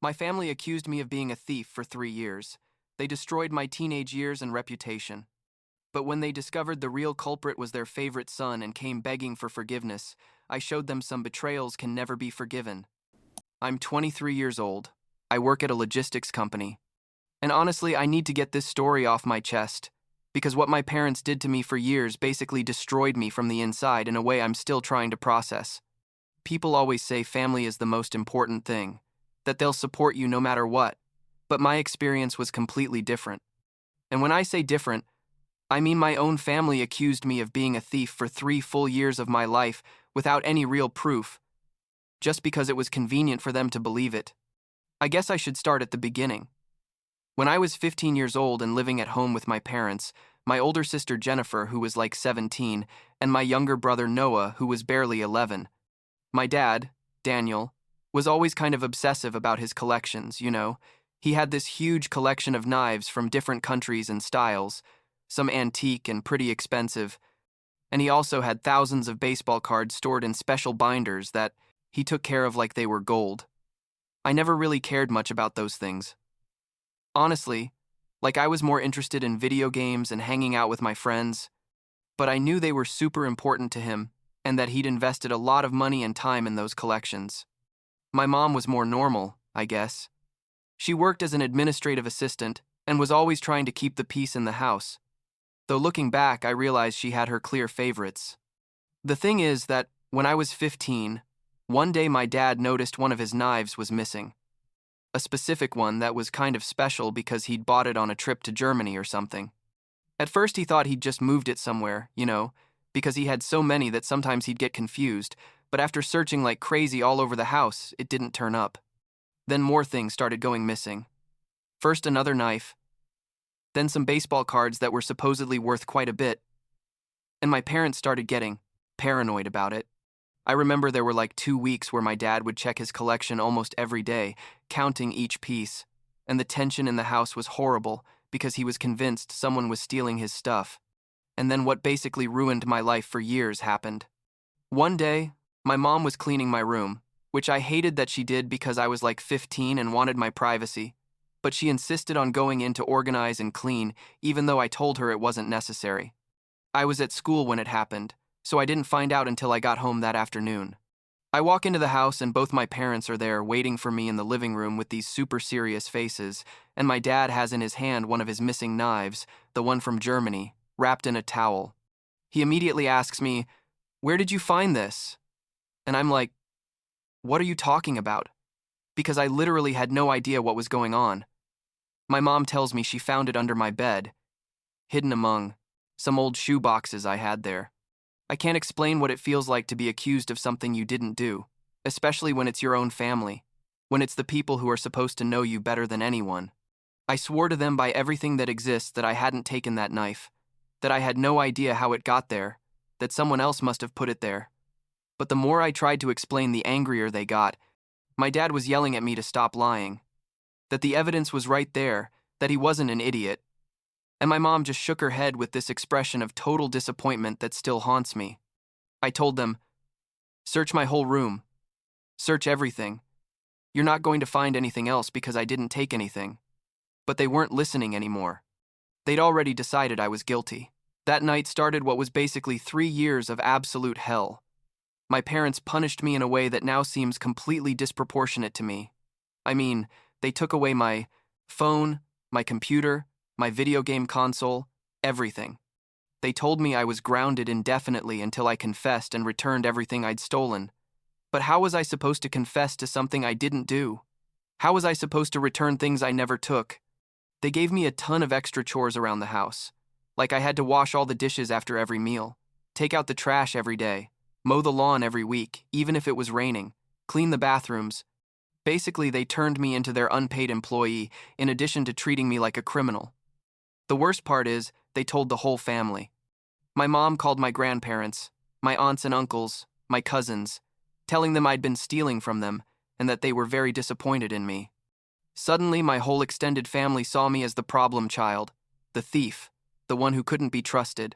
My family accused me of being a thief for 3 years. They destroyed my teenage years and reputation. But when they discovered the real culprit was their favorite son and came begging for forgiveness, I showed them some betrayals can never be forgiven. I'm 23 years old. I work at a logistics company. And honestly, I need to get this story off my chest, because what my parents did to me for years basically destroyed me from the inside in a way I'm still trying to process. People always say family is the most important thing, that they'll support you no matter what, but my experience was completely different. And when I say different, I mean my own family accused me of being a thief for 3 full years of my life without any real proof, just because it was convenient for them to believe it. I guess I should start at the beginning. When I was 15 years old and living at home with my parents, my older sister Jennifer, who was like 17, and my younger brother Noah, who was barely 11. My dad, Daniel, was always kind of obsessive about his collections, you know. He had this huge collection of knives from different countries and styles, some antique and pretty expensive, and he also had thousands of baseball cards stored in special binders that he took care of like they were gold. I never really cared much about those things. Honestly, like I was more interested in video games and hanging out with my friends, but I knew they were super important to him and that he'd invested a lot of money and time in those collections. My mom was more normal, I guess. She worked as an administrative assistant and was always trying to keep the peace in the house. Though looking back, I realized she had her clear favorites. The thing is that when I was 15, one day my dad noticed one of his knives was missing. A specific one that was kind of special because he'd bought it on a trip to Germany or something. At first he thought he'd just moved it somewhere, you know, because he had so many that sometimes he'd get confused, but after searching like crazy all over the house, it didn't turn up. Then more things started going missing. First another knife, then some baseball cards that were supposedly worth quite a bit, and my parents started getting paranoid about it. I remember there were like 2 weeks where my dad would check his collection almost every day, counting each piece, and the tension in the house was horrible because he was convinced someone was stealing his stuff. And then what basically ruined my life for years happened. One day, my mom was cleaning my room, which I hated that she did because I was like 15 and wanted my privacy, but she insisted on going in to organize and clean even though I told her it wasn't necessary. I was at school when it happened, so I didn't find out until I got home that afternoon. I walk into the house and both my parents are there waiting for me in the living room with these super serious faces, and my dad has in his hand one of his missing knives, the one from Germany, wrapped in a towel. He immediately asks me, "Where did you find this?" And I'm like, "What are you talking about?" Because I literally had no idea what was going on. My mom tells me she found it under my bed, hidden among some old shoe boxes I had there. I can't explain what it feels like to be accused of something you didn't do, especially when it's your own family, when it's the people who are supposed to know you better than anyone. I swore to them by everything that exists that I hadn't taken that knife, that I had no idea how it got there, that someone else must have put it there. But the more I tried to explain, the angrier they got. My dad was yelling at me to stop lying, that the evidence was right there, that he wasn't an idiot. And my mom just shook her head with this expression of total disappointment that still haunts me. I told them, "Search my whole room. Search everything. You're not going to find anything else because I didn't take anything." But they weren't listening anymore. They'd already decided I was guilty. That night started what was basically 3 years of absolute hell. My parents punished me in a way that now seems completely disproportionate to me. I mean, they took away my phone, my computer, my video game console, everything. They told me I was grounded indefinitely until I confessed and returned everything I'd stolen. But how was I supposed to confess to something I didn't do? How was I supposed to return things I never took? They gave me a ton of extra chores around the house. Like I had to wash all the dishes after every meal, take out the trash every day, mow the lawn every week, even if it was raining, clean the bathrooms. Basically, they turned me into their unpaid employee in addition to treating me like a criminal. The worst part is, they told the whole family. My mom called my grandparents, my aunts and uncles, my cousins, telling them I'd been stealing from them and that they were very disappointed in me. Suddenly, my whole extended family saw me as the problem child, the thief, the one who couldn't be trusted.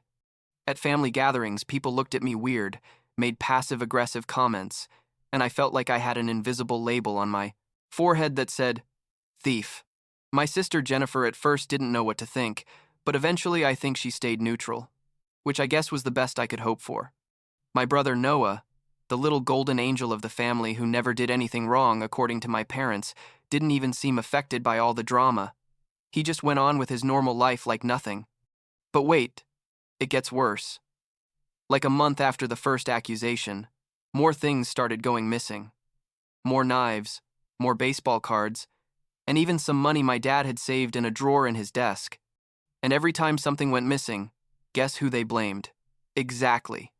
At family gatherings, people looked at me weird, made passive-aggressive comments, and I felt like I had an invisible label on my forehead that said, thief. My sister Jennifer at first didn't know what to think, but eventually I think she stayed neutral, which I guess was the best I could hope for. My brother Noah, the little golden angel of the family who never did anything wrong according to my parents, didn't even seem affected by all the drama. He just went on with his normal life like nothing. But wait, it gets worse. Like a month after the first accusation, more things started going missing. More knives, more baseball cards, and even some money my dad had saved in a drawer in his desk. And every time something went missing, guess who they blamed? Exactly.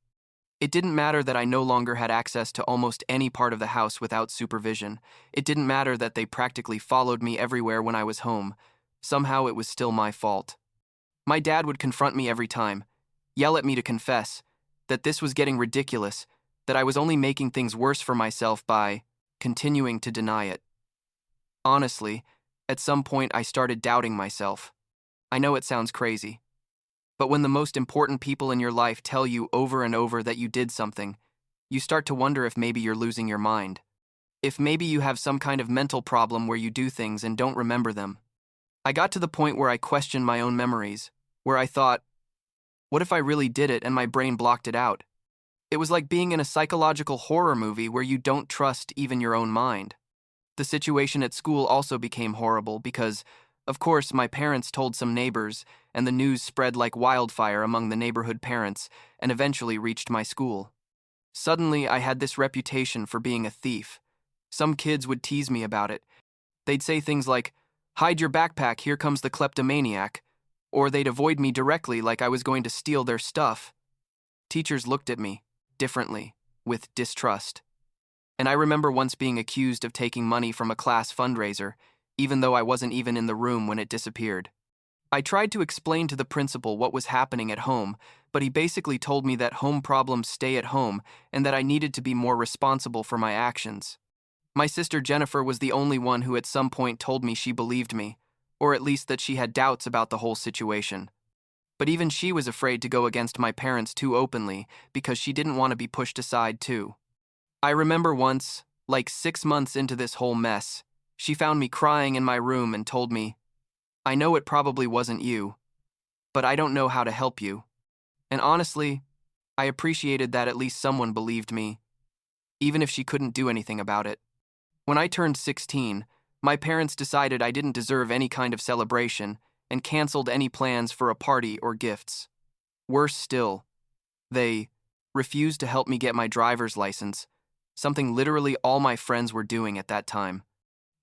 It didn't matter that I no longer had access to almost any part of the house without supervision. It didn't matter that they practically followed me everywhere when I was home. Somehow it was still my fault. My dad would confront me every time, yell at me to confess, that this was getting ridiculous, that I was only making things worse for myself by continuing to deny it. Honestly, at some point I started doubting myself. I know it sounds crazy, but when the most important people in your life tell you over and over that you did something, you start to wonder if maybe you're losing your mind. If maybe you have some kind of mental problem where you do things and don't remember them. I got to the point where I questioned my own memories, where I thought, what if I really did it and my brain blocked it out? It was like being in a psychological horror movie where you don't trust even your own mind. The situation at school also became horrible because, of course, my parents told some neighbors, and the news spread like wildfire among the neighborhood parents and eventually reached my school. Suddenly, I had this reputation for being a thief. Some kids would tease me about it. They'd say things like, "Hide your backpack, here comes the kleptomaniac," or they'd avoid me directly like I was going to steal their stuff. Teachers looked at me differently, with distrust. And I remember once being accused of taking money from a class fundraiser, even though I wasn't even in the room when it disappeared. I tried to explain to the principal what was happening at home, but he basically told me that home problems stay at home and that I needed to be more responsible for my actions. My sister Jennifer was the only one who at some point told me she believed me, or at least that she had doubts about the whole situation. But even she was afraid to go against my parents too openly because she didn't want to be pushed aside too. I remember once, like 6 months into this whole mess, she found me crying in my room and told me, "I know it probably wasn't you, but I don't know how to help you." And honestly, I appreciated that at least someone believed me, even if she couldn't do anything about it. When I turned 16, my parents decided I didn't deserve any kind of celebration and canceled any plans for a party or gifts. Worse still, they refused to help me get my driver's license, something literally all my friends were doing at that time.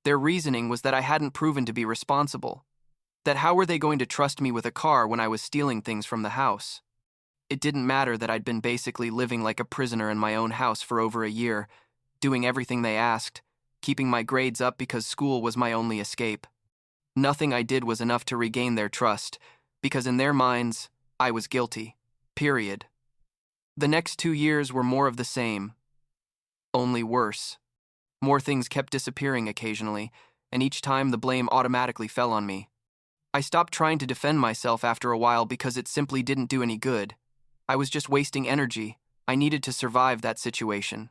Their reasoning was that I hadn't proven to be responsible, that how were they going to trust me with a car when I was stealing things from the house? It didn't matter that I'd been basically living like a prisoner in my own house for over a year, doing everything they asked, keeping my grades up because school was my only escape. Nothing I did was enough to regain their trust, because in their minds, I was guilty. Period. The next 2 years were more of the same, only worse. More things kept disappearing occasionally, and each time the blame automatically fell on me. I stopped trying to defend myself after a while because it simply didn't do any good. I was just wasting energy. I needed to survive that situation.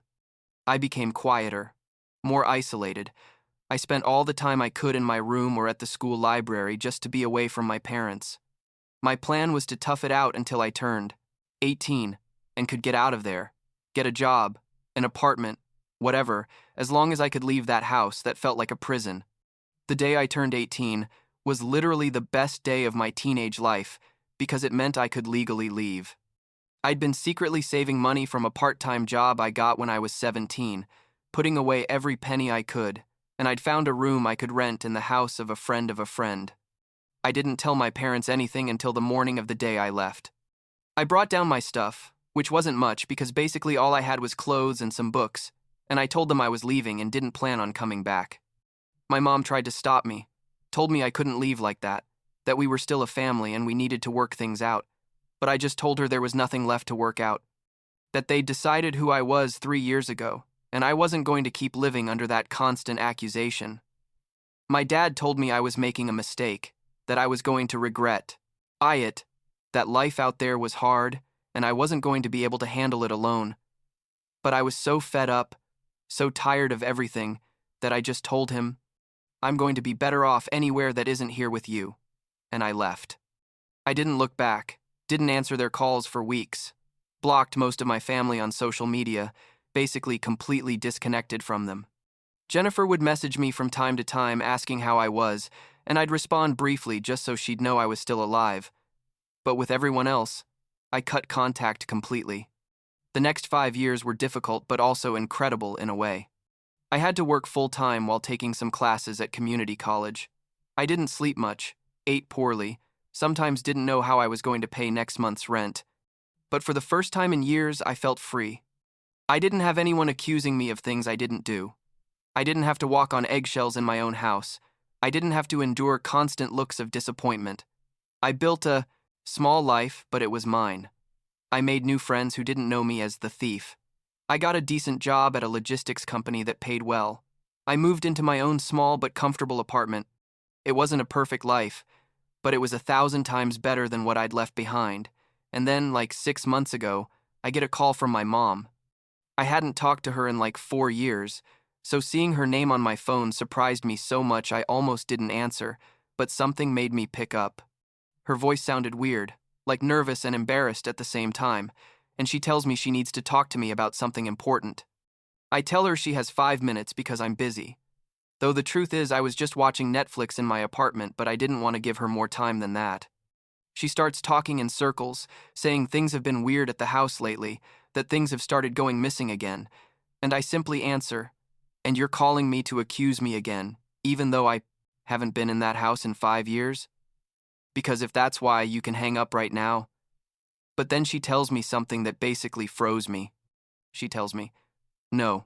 I became quieter, more isolated. I spent all the time I could in my room or at the school library just to be away from my parents. My plan was to tough it out until I turned 18 and could get out of there, get a job, an apartment, whatever, as long as I could leave that house that felt like a prison. The day I turned 18 was literally the best day of my teenage life because it meant I could legally leave. I'd been secretly saving money from a part-time job I got when I was 17, putting away every penny I could, and I'd found a room I could rent in the house of a friend of a friend. I didn't tell my parents anything until the morning of the day I left. I brought down my stuff, which wasn't much because basically all I had was clothes and some books, and I told them I was leaving and didn't plan on coming back. My mom tried to stop me, told me I couldn't leave like that we were still a family and we needed to work things out, but I just told her there was nothing left to work out, that they'd decided who I was 3 years ago, and I wasn't going to keep living under that constant accusation. My dad told me I was making a mistake, that I was going to regret it, that life out there was hard, and I wasn't going to be able to handle it alone. But I was so fed up, so tired of everything, that I just told him, I'm going to be better off anywhere that isn't here with you. And I left. I didn't look back, didn't answer their calls for weeks, blocked most of my family on social media, basically completely disconnected from them. Jennifer would message me from time to time asking how I was, and I'd respond briefly just so she'd know I was still alive. But with everyone else, I cut contact completely. The next 5 years were difficult but also incredible in a way. I had to work full-time while taking some classes at community college. I didn't sleep much, ate poorly, sometimes didn't know how I was going to pay next month's rent. But for the first time in years, I felt free. I didn't have anyone accusing me of things I didn't do. I didn't have to walk on eggshells in my own house. I didn't have to endure constant looks of disappointment. I built a small life, but it was mine. I made new friends who didn't know me as the thief. I got a decent job at a logistics company that paid well. I moved into my own small but comfortable apartment. It wasn't a perfect life, but it was 1,000 times better than what I'd left behind. And then, like 6 months ago, I get a call from my mom. I hadn't talked to her in like 4 years, so seeing her name on my phone surprised me so much I almost didn't answer, but something made me pick up. Her voice sounded weird, like nervous and embarrassed at the same time, and she tells me she needs to talk to me about something important. I tell her she has 5 minutes because I'm busy. Though the truth is I was just watching Netflix in my apartment, but I didn't want to give her more time than that. She starts talking in circles, saying things have been weird at the house lately, that things have started going missing again, and I simply answer, and you're calling me to accuse me again, even though I haven't been in that house in 5 years? Because if that's why, you can hang up right now. But then she tells me something that basically froze me. She tells me, no,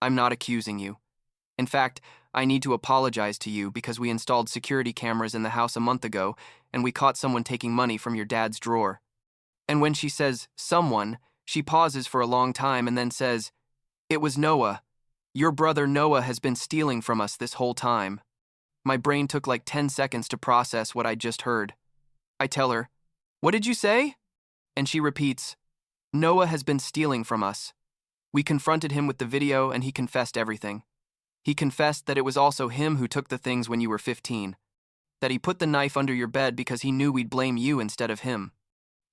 I'm not accusing you. In fact, I need to apologize to you because we installed security cameras in the house a month ago and we caught someone taking money from your dad's drawer. And when she says, someone, she pauses for a long time and then says, it was Noah. Your brother Noah has been stealing from us this whole time. My brain took like 10 seconds to process what I'd just heard. I tell her, what did you say? And she repeats, Noah has been stealing from us. We confronted him with the video and he confessed everything. He confessed that it was also him who took the things when you were 15. That he put the knife under your bed because he knew we'd blame you instead of him.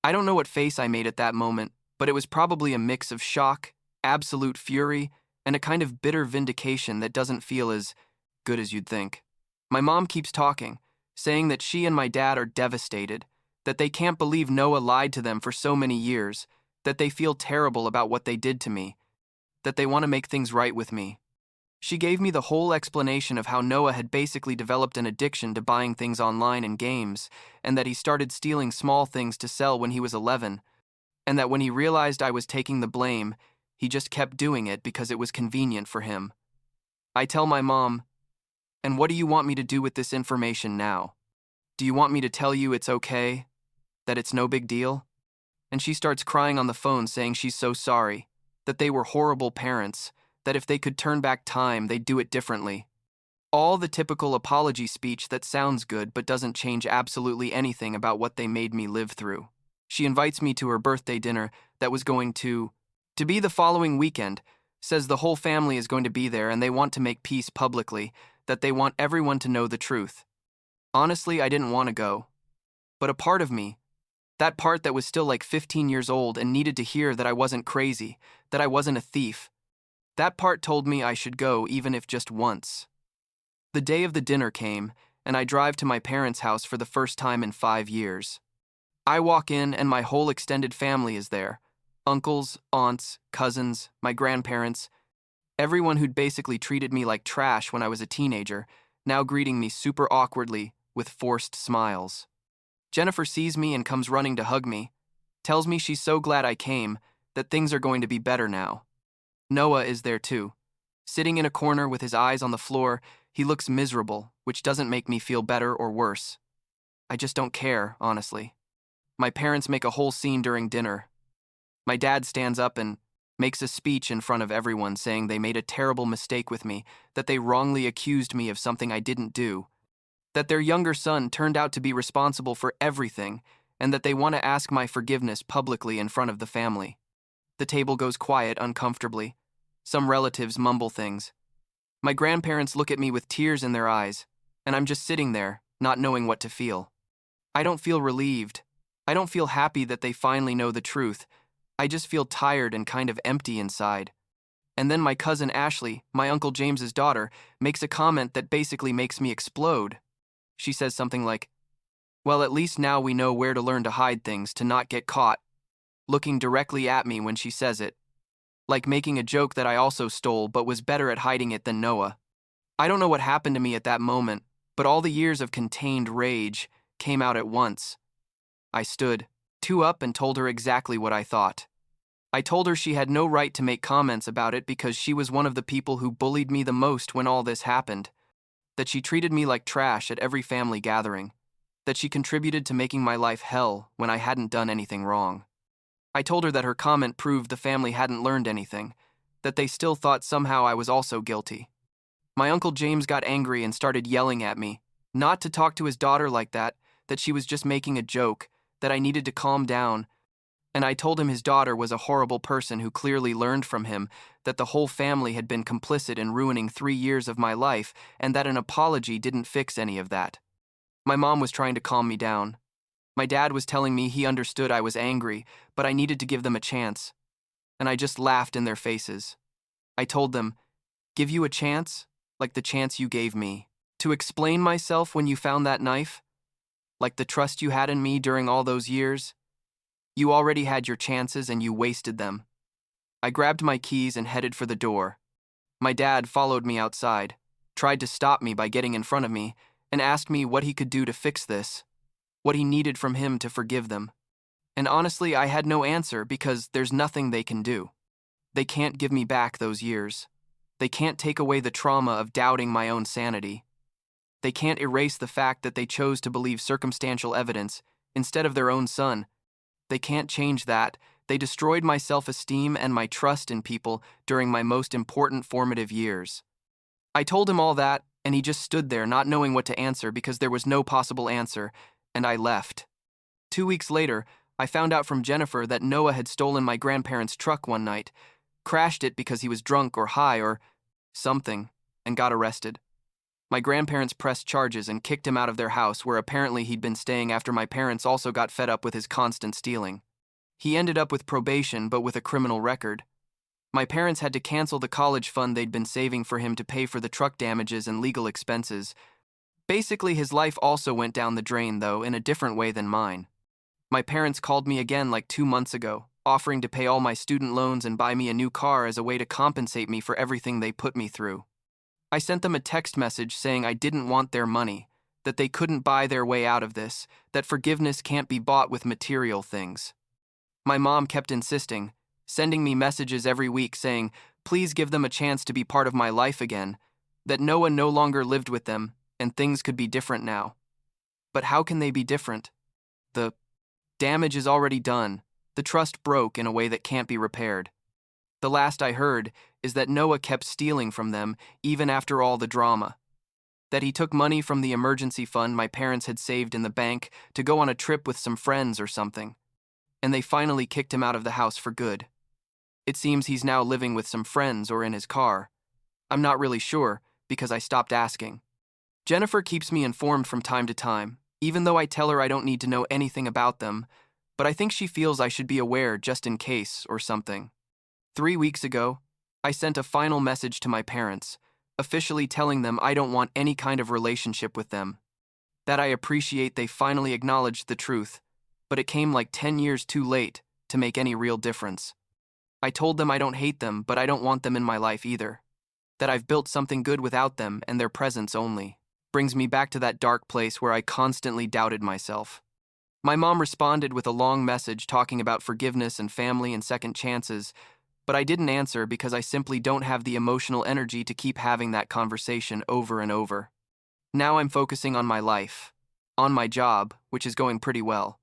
I don't know what face I made at that moment, but it was probably a mix of shock, absolute fury, and a kind of bitter vindication that doesn't feel as good as you'd think. My mom keeps talking, saying that she and my dad are devastated, that they can't believe Noah lied to them for so many years, that they feel terrible about what they did to me, that they want to make things right with me. She gave me the whole explanation of how Noah had basically developed an addiction to buying things online and games, and that he started stealing small things to sell when he was 11, and that when he realized I was taking the blame, he just kept doing it because it was convenient for him. I tell my mom, and what do you want me to do with this information now? Do you want me to tell you it's okay? That it's no big deal? And she starts crying on the phone saying she's so sorry, that they were horrible parents, that if they could turn back time, they'd do it differently. All the typical apology speech that sounds good but doesn't change absolutely anything about what they made me live through. She invites me to her birthday dinner that was going to be the following weekend, says the whole family is going to be there and they want to make peace publicly, that they want everyone to know the truth. Honestly, I didn't want to go. But a part of me, that part that was still like 15 years old and needed to hear that I wasn't crazy, that I wasn't a thief, that part told me I should go even if just once. The day of the dinner came, and I drive to my parents' house for the first time in 5 years. I walk in and my whole extended family is there. Uncles, aunts, cousins, my grandparents, everyone who'd basically treated me like trash when I was a teenager, now greeting me super awkwardly with forced smiles. Jennifer sees me and comes running to hug me, tells me she's so glad I came, that things are going to be better now. Noah is there too. Sitting in a corner with his eyes on the floor, he looks miserable, which doesn't make me feel better or worse. I just don't care, honestly. My parents make a whole scene during dinner. My dad stands up and makes a speech in front of everyone saying they made a terrible mistake with me, that they wrongly accused me of something I didn't do, that their younger son turned out to be responsible for everything, and that they want to ask my forgiveness publicly in front of the family. The table goes quiet uncomfortably. Some relatives mumble things. My grandparents look at me with tears in their eyes, and I'm just sitting there, not knowing what to feel. I don't feel relieved. I don't feel happy that they finally know the truth. I just feel tired and kind of empty inside. And then my cousin Ashley, my Uncle James's daughter, makes a comment that basically makes me explode. She says something like, "Well, at least now we know where to learn to hide things to not get caught," looking directly at me when she says it, like making a joke that I also stole but was better at hiding it than Noah. I don't know what happened to me at that moment, but all the years of contained rage came out at once. I stood, two up, and told her exactly what I thought. I told her she had no right to make comments about it because she was one of the people who bullied me the most when all this happened, that she treated me like trash at every family gathering, that she contributed to making my life hell when I hadn't done anything wrong. I told her that her comment proved the family hadn't learned anything, that they still thought somehow I was also guilty. My Uncle James got angry and started yelling at me, not to talk to his daughter like that she was just making a joke, that I needed to calm down, and I told him his daughter was a horrible person who clearly learned from him, that the whole family had been complicit in ruining 3 years of my life, and that an apology didn't fix any of that. My mom was trying to calm me down. My dad was telling me he understood I was angry, but I needed to give them a chance. And I just laughed in their faces. I told them, "Give you a chance? Like the chance you gave me. To explain myself when you found that knife? Like the trust you had in me during all those years? You already had your chances and you wasted them." I grabbed my keys and headed for the door. My dad followed me outside, tried to stop me by getting in front of me, and asked me what he could do to fix this, what he needed from him to forgive them. And honestly, I had no answer because there's nothing they can do. They can't give me back those years. They can't take away the trauma of doubting my own sanity. They can't erase the fact that they chose to believe circumstantial evidence instead of their own son. They can't change that. They destroyed my self-esteem and my trust in people during my most important formative years. I told him all that, and he just stood there not knowing what to answer because there was no possible answer, and I left. 2 weeks later, I found out from Jennifer that Noah had stolen my grandparents' truck one night, crashed it because he was drunk or high or something, and got arrested. My grandparents pressed charges and kicked him out of their house where apparently he'd been staying after my parents also got fed up with his constant stealing. He ended up with probation but with a criminal record. My parents had to cancel the college fund they'd been saving for him to pay for the truck damages and legal expenses. Basically, his life also went down the drain, though, in a different way than mine. My parents called me again like 2 months ago, offering to pay all my student loans and buy me a new car as a way to compensate me for everything they put me through. I sent them a text message saying I didn't want their money, that they couldn't buy their way out of this, that forgiveness can't be bought with material things. My mom kept insisting, sending me messages every week saying, please give them a chance to be part of my life again, that Noah no longer lived with them, and things could be different now. But how can they be different? The damage is already done. The trust broke in a way that can't be repaired. The last I heard is that Noah kept stealing from them even after all the drama. That he took money from the emergency fund my parents had saved in the bank to go on a trip with some friends or something. And they finally kicked him out of the house for good. It seems he's now living with some friends or in his car. I'm not really sure because I stopped asking. Jennifer keeps me informed from time to time, even though I tell her I don't need to know anything about them, but I think she feels I should be aware just in case or something. 3 weeks ago, I sent a final message to my parents, officially telling them I don't want any kind of relationship with them. That I appreciate they finally acknowledged the truth, but it came like 10 years too late to make any real difference. I told them I don't hate them, but I don't want them in my life either. That I've built something good without them and their presence only. Brings me back to that dark place where I constantly doubted myself. My mom responded with a long message talking about forgiveness and family and second chances, but I didn't answer because I simply don't have the emotional energy to keep having that conversation over and over. Now I'm focusing on my life, on my job, which is going pretty well,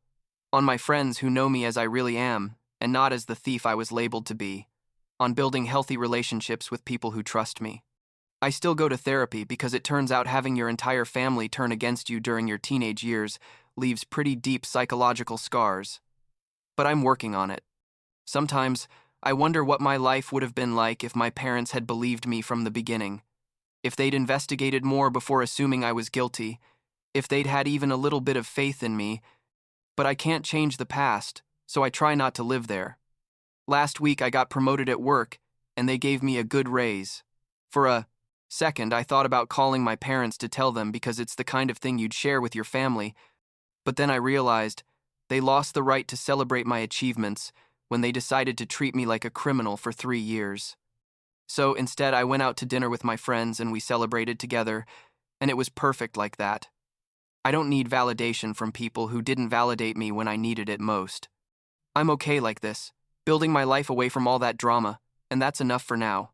on my friends who know me as I really am, and not as the thief I was labeled to be, on building healthy relationships with people who trust me. I still go to therapy because it turns out having your entire family turn against you during your teenage years leaves pretty deep psychological scars. But I'm working on it. Sometimes, I wonder what my life would have been like if my parents had believed me from the beginning. If they'd investigated more before assuming I was guilty, if they'd had even a little bit of faith in me, but I can't change the past, so I try not to live there. Last week I got promoted at work, and they gave me a good raise. For a second, I thought about calling my parents to tell them because it's the kind of thing you'd share with your family, but then I realized they lost the right to celebrate my achievements when they decided to treat me like a criminal for 3 years. So instead, I went out to dinner with my friends and we celebrated together, and it was perfect like that. I don't need validation from people who didn't validate me when I needed it most. I'm okay like this, building my life away from all that drama, and that's enough for now.